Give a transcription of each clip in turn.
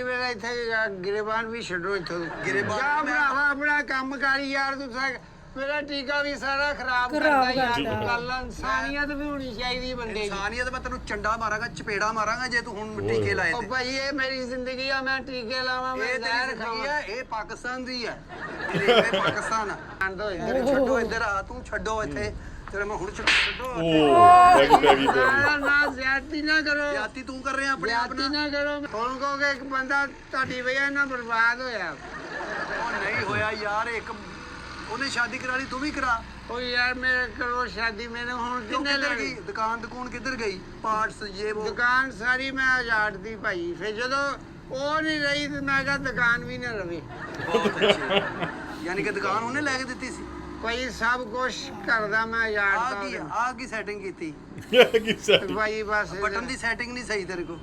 ਮੇਰਾ ਇੱਥੇ ਗਿਰੇਬਾਨ ਵੀ ਛੱਡੋ ਇੱਥੋਂ ਗਿਰੇਬਾਨ ਭਰਾਵਾ ਆਪਣਾ ਕੰਮ ਕਰ ਯਾਰ ਤੂੰ ਮੇਰਾ ਟੀਕਾ ਵੀ ਸਾਰਾ ਖਰਾਬ ਕਰਦਾ ਯਾਰ ਗੱਲ ਇਨਸਾਨੀਅਤ ਵੀ ਹੋਣੀ ਚਾਹੀਦੀ ਬੰਦੇ ਦੀ ਇਨਸਾਨੀਅਤ ਮੈਂ ਤੈਨੂੰ ਚੰਡਾ ਮਾਰਾਂਗਾ ਚਪੇੜਾ ਮਾਰਾਂਗਾ ਜੇ ਤੂੰ ਹੁਣ ਟੀਕੇ ਲਾਏ ਉਹ ਤੇ ਭਾਈ ਇਹ ਮੇਰੀ ਜ਼ਿੰਦਗੀ ਆ ਮੈਂ ਟੀਕੇ ਲਾਵਾਂ ਮੈਂ ਜ਼ਹਿਰ ਖਾਵਾਂ ਇਹ ਪਾਕਿਸਤਾਨ ਦੀ ਹੈ ਇਹ ਪਾਕਿਸਤਾਨ ਆ ਛੱਡੋ ਇੱਧਰ ਆ ਤੂੰ ਛੱਡੋ ਇੱਥੇ ਤੇਰੇ ਮੈਂ ਹੁਣ ਛੱਡੋ ਨਾ ਜ਼ਿਆਦਤੀ ਨਾ ਕਰੋ ਜ਼ਿਆਦਤੀ ਤੂੰ ਕਰ ਰਿਹਾ ਆਪਣੇ ਆਪ ਜ਼ਿਆਦਤੀ ਨਾ ਕਰੋ ਹੁਣ ਕਹੋਗੇ ਇੱਕ ਬੰਦਾ ਤੁਹਾਡੀ ਵਜ੍ਹਾ ਨਾਲ ਬਰਬਾਦ ਹੋਇਆ ਉਹ ਨਹੀਂ ਹੋਇਆ ਯਾਰ ਇੱਕ ਉਹਨੇ ਸ਼ਾਦੀ ਕਰਾ ਲਈ ਤੂੰ ਵੀ ਕਰਾ ਉਹ ਯਾਰ ਮੇਰੇ ਕਰੋ ਸ਼ਾਦੀ ਮੈਨੂੰ ਹੁਣ ਕਿੰਨੇ ਗਈ ਦੁਕਾਨ ਕਿੱਧਰ ਗਈ ਪਾਰਟਸ ਇਹ ਉਹ ਦੁਕਾਨ ਸਾਰੀ ਮੈਂ ਆਜ਼ਾਦ ਦੀ ਭਾਈ ਫਿਰ ਜਦੋਂ ਉਹ ਨਹੀਂ ਰਹੀ ਤੇ ਮੈਂ ਕਿਹਾ ਦੁਕਾਨ ਵੀ ਨਾ ਰਵੇ ਯਾਨੀ ਕਿ ਦੁਕਾਨ ਉਹਨੇ ਲੈ ਕੇ ਦਿੱਤੀ ਸੀ ਭਾਈ ਸਭ ਕੁਝ ਕਰਦਾ ਮੈਂ ਆਜ਼ਾਦ ਆ ਕੀ ਸੈਟਿੰਗ ਕੀਤੀ ਭਾਈ ਬਸ ਬਟਨ ਦੀ ਸੈਟਿੰਗ ਨਹੀਂ ਸਹੀ ਤੇਰੇ ਕੋ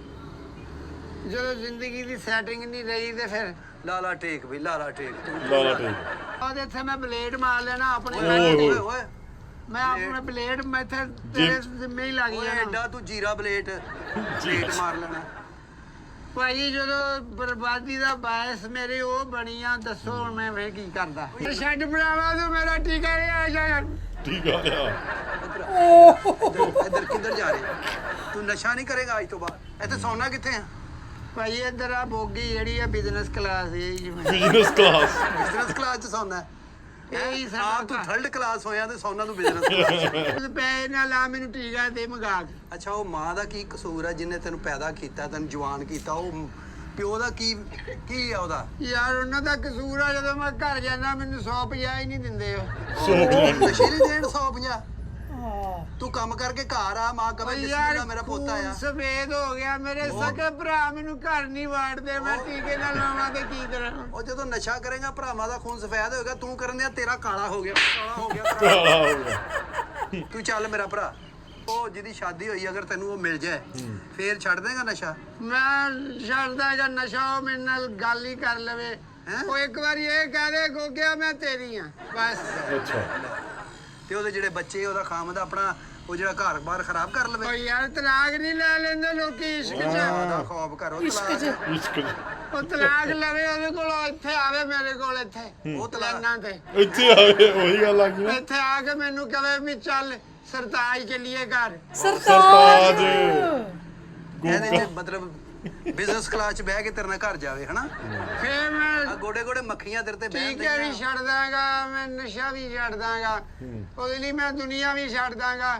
ਜਦੋਂ ਜ਼ਿੰਦਗੀ ਦੀ ਸੈਟਿੰਗ ਨਹੀਂ ਰਹੀ ਤੇ ਫਿਰ ਲਾਲਾ ਟੇਕ ਵੀ ਲਾਲਾ ਟੇਕ ਉਹਦੇ ਇੱਥੇ ਮੈਂ ਬਲੇਡ ਮਾਰ ਲੈਣਾ ਆਪਣੇ ਓਏ ਓਏ ਮੈਂ ਆਪਣੇ ਬਲੇਡ ਮੈਂ ਇੱਥੇ ਤੇਰੇ ਜ਼ਿੰਮੇ ਹੀ ਲੱਗ ਓਏ ਜਾਣਾ ਐਡਾ ਤੂੰ ਜੀਰਾ ਬਲੇਡ ਮਾਰ ਲੈਣਾ ਭਾਈ ਜਦੋਂ ਬਰਬਾਦੀ ਦਾ ਬਾਇਸ ਮੇਰੇ ਉਹ ਬਣੀ ਆ ਦੱਸੋ ਹੁਣ ਮੈਂ ਫੇਰ ਕੀ ਕਰਦਾ ਛੱਡ ਬਣਾਵਾ ਤੂੰ ਮੇਰਾ ਟੀਕਾ ਨਹੀਂ ਆ ਜਾ ਇੱਧਰ ਕਿੱਧਰ ਜਾ ਰਹੇ ਤੂੰ ਨਸ਼ਾ ਨਹੀਂ ਕਰੇਗਾ ਅੱਜ ਤੋਂ ਬਾਅਦ ਇੱਥੇ ਸੌਣਾ ਕਿੱਥੇ ਆ ਭਾਈ ਇੱਧਰ ਆ ਬੋਗੀ ਜਿਹੜੀ ਆ ਬਿਜ਼ਨਸ ਕਲਾਸ ਇਹ ਬਿਜ਼ਨਸ ਕਲਾਸ ਚ ਸੌਣਾ ਇਹ ਸਾਡਾ ਤੂੰ ਥਰਡ ਕਲਾਸ ਹੋਇਆ ਤੇ ਸੌਣਾ ਤੂੰ ਬਿਜ਼ਨਸ ਕਲਾਸ ਪੈ ਨਾਲ ਆ ਮੈਨੂੰ ਟੀਕਾ ਦੇ ਮੰਗਾ ਕੇ ਅੱਛਾ ਉਹ ਮਾਂ ਦਾ ਕੀ ਕਸੂਰ ਹੈ ਜਿਹਨੇ ਤੈਨੂੰ ਪੈਦਾ ਕੀਤਾ ਤੈਨੂੰ ਜਵਾਨ ਕੀਤਾ ਉਹ ਪਿਓ ਦਾ ਕੀ ਆ ਉਹਦਾ ਯਾਰ ਉਹਨਾਂ ਦਾ ਕਸੂਰ ਆ ਜਦੋਂ ਮੈਂ ਘਰ ਜਾਂਦਾ ਮੈਨੂੰ 150 ਹੀ ਨਹੀਂ ਦਿੰਦੇ ਉਹ ਨਸ਼ੇ ਨਹੀਂ ਦੇਣ 150 ਤੂੰ ਕੰਮ ਕਰਕੇ ਘਰ ਆ ਮਾਂ ਕਵੇ ਜਿਸਦਾ ਮੇਰਾ ਪੋਤਾ ਆ ਸਫੇਦ ਹੋ ਗਿਆ ਮੇਰੇ ਸਕੇ ਭਰਾ ਮੈਨੂੰ ਘਰ ਨਹੀਂ ਵਾੜਦੇ ਮੈਂ ਟੀਕੇ ਨਾਲ ਲਾਵਾਂ ਤੇ ਕੀ ਕਰਾਂ ਉਹ ਜਦੋਂ ਨਸ਼ਾ ਕਰੇਗਾ ਭਰਾਵਾਂ ਦਾ ਖੂਨ ਸਫੈਦ ਹੋਏਗਾ ਤੂੰ ਕਰਨ ਦਿਆ ਤੇਰਾ ਕਾਲਾ ਹੋ ਗਿਆ ਤੂੰ ਚੱਲ ਮੇਰਾ ਭਰਾ ਉਹ ਜਿਹਦੀ ਸ਼ਾਦੀ ਹੋਈ ਅਗਰ ਤੈਨੂੰ ਉਹ ਮਿਲ ਜਾਏ ਫੇਰ ਛੱਡ ਦੇਗਾ ਨਸ਼ਾ ਮੈਂ ਛੱਡਦਾ ਜਾਂ ਨਸ਼ਾ ਉਹ ਮੇਰੇ ਨਾਲ ਗੱਲ ਹੀ ਕਰ ਲਵੇ ਉਹ ਇੱਕ ਵਾਰੀ ਇਹ ਕਹਿ ਦੇ ਗੋਗਿਆ ਮੈਂ ਤੇਰੀ ਆ ਬਸ ਅੱਛਾ ਤੇ ਉਹਦੇ ਜਿਹੜੇ ਬੱਚੇ ਉਹਦਾ ਖਾਮਦਾ ਆਪਣਾ ਉਹ ਜਿਹੜਾ ਘਰ ਬਾਰ ਖਰਾਬ ਕਰ ਲਵੇ ਓ ਯਾਰ ਤਲਾਕ ਨਹੀਂ ਲੈ ਲੈਂਦੇ ਲੋਕੀ ਇਸ਼ਕ ਚ ਦਾ ਖੌਫ ਕਰੋ ਤਲਾਕ ਉਹ ਤਲਾਕ ਲਵੇ ਉਹਦੇ ਕੋਲ ਇੱਥੇ ਆਵੇ ਮੇਰੇ ਕੋਲ ਇੱਥੇ ਉਹ ਤਲਾਕਾਂ ਤੇ ਇੱਥੇ ਆਵੇ ਉਹੀ ਗੱਲ ਆ ਗਈ ਇੱਥੇ ਆ ਕੇ ਮੈਨੂੰ ਕਹੇ ਵੀ ਚੱਲ ਸਰਤਾਜ ਚੱਲੀਏ ਘਰ ਸਰਤਾਜ ਇਹਦੇ ਚ ਮਤਲਬ ਬਿਜ਼ਨਸ ਕਲਾਸ ਚ ਬਹਿ ਕੇ ਤੇਰੇ ਨਾਲ ਘਰ ਜਾਵੇ ਹਨਾ ਫੇਰ ਮੈਂ ਗੋਡੇ ਗੋਡੇ ਮੱਖੀਆਂ ਤੇਰੇ ਤੇ ਬਹਿ ਟੀਕੇ ਵੀ ਛੱਡ ਦਾਂਗਾ ਮੈਂ ਨਸ਼ਾ ਵੀ ਛੱਡ ਦਾਂਗਾ ਉਹਦੇ ਲਈ ਮੈਂ ਦੁਨੀਆ ਵੀ ਛੱਡ ਦਾਂਗਾ